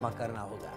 करना होगा।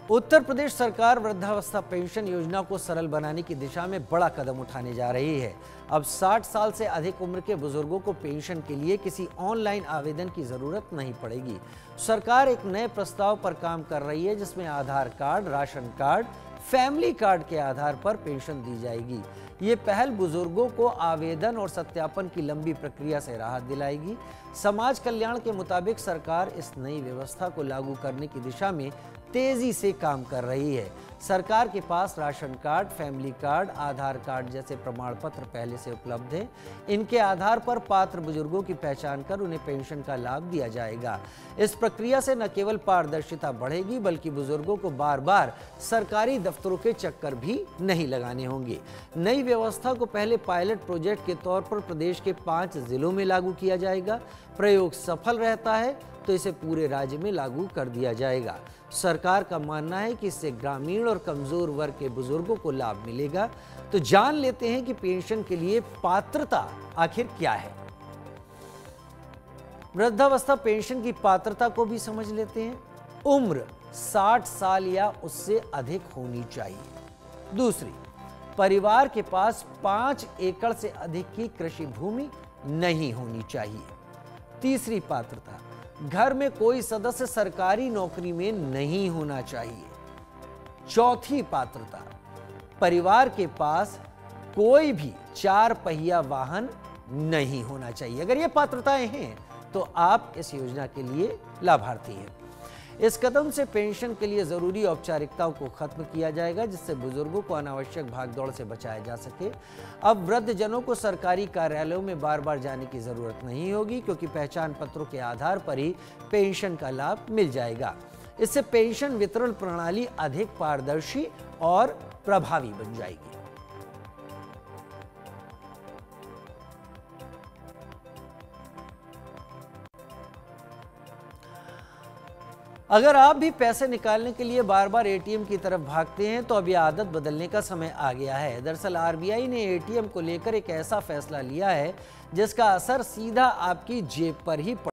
उत्तर प्रदेश सरकार वृद्धावस्था पेंशन योजना को सरल बनाने की दिशा में बड़ा कदम उठाने जा रही है। अब 60 साल से अधिक उम्र के बुजुर्गों को पेंशन के लिए किसी ऑनलाइन आवेदन की जरूरत नहीं पड़ेगी। सरकार एक नए प्रस्ताव पर काम कर रही है जिसमें Aadhaar card, ration card, family card के आधार पर पेंशन दी जाएगी। ये पहल बुजुर्गों को आवेदन और सत्यापन की लंबी प्रक्रिया से राहत दिलाएगी। समाज कल्याण के मुताबिक सरकार इस नई व्यवस्था को लागू करने की दिशा में तेजी से काम कर रही है। सरकार के पास राशन कार्ड, फैमिली कार्ड, आधार कार्ड जैसे प्रमाण पत्र पहले से उपलब्ध हैं। इनके आधार पर पात्र बुजुर्गों की पहचान कर उन्हें पेंशन का लाभ दिया जाएगा। इस प्रक्रिया से न केवल पारदर्शिता बढ़ेगी बल्कि बुजुर्गों को बार बार सरकारी दफ्तरों के चक्कर भी नहीं लगाने होंगे। नई व्यवस्था को पहले पायलट प्रोजेक्ट के तौर पर प्रदेश के 5 जिलों में लागू किया जाएगा। प्रयोग सफल रहता है तो इसे पूरे राज्य में लागू कर दिया जाएगा। सरकार का मानना है कि इससे ग्रामीण और कमजोर वर्ग के बुजुर्गों को लाभ मिलेगा। तो जान लेते हैं कि पेंशन के लिए पात्रता आखिर क्या है। वृद्धावस्था पेंशन की पात्रता को भी समझ लेते हैं। उम्र 60 साल या उससे अधिक होनी चाहिए। दूसरी, परिवार के पास 5 एकड़ से अधिक की कृषि भूमि नहीं होनी चाहिए। तीसरी पात्रता, घर में कोई सदस्य सरकारी नौकरी में नहीं होना चाहिए। चौथी पात्रता, परिवार के पास कोई भी 4 पहिया वाहन नहीं होना चाहिए। अगर ये पात्रताएं हैं तो आप इस योजना के लिए लाभार्थी हैं। इस कदम से पेंशन के लिए जरूरी औपचारिकताओं को खत्म किया जाएगा जिससे बुजुर्गों को अनावश्यक भागदौड़ से बचाया जा सके। अब वृद्धजनों को सरकारी कार्यालयों में बार बार जाने की जरूरत नहीं होगी क्योंकि पहचान पत्रों के आधार पर ही पेंशन का लाभ मिल जाएगा। इससे पेंशन वितरण प्रणाली अधिक पारदर्शी और प्रभावी बन जाएगी। अगर आप भी पैसे निकालने के लिए बार बार एटीएम की तरफ भागते हैं तो अब यह आदत बदलने का समय आ गया है। दरअसल आरबीआई ने एटीएम को लेकर एक ऐसा फैसला लिया है जिसका असर सीधा आपकी जेब पर ही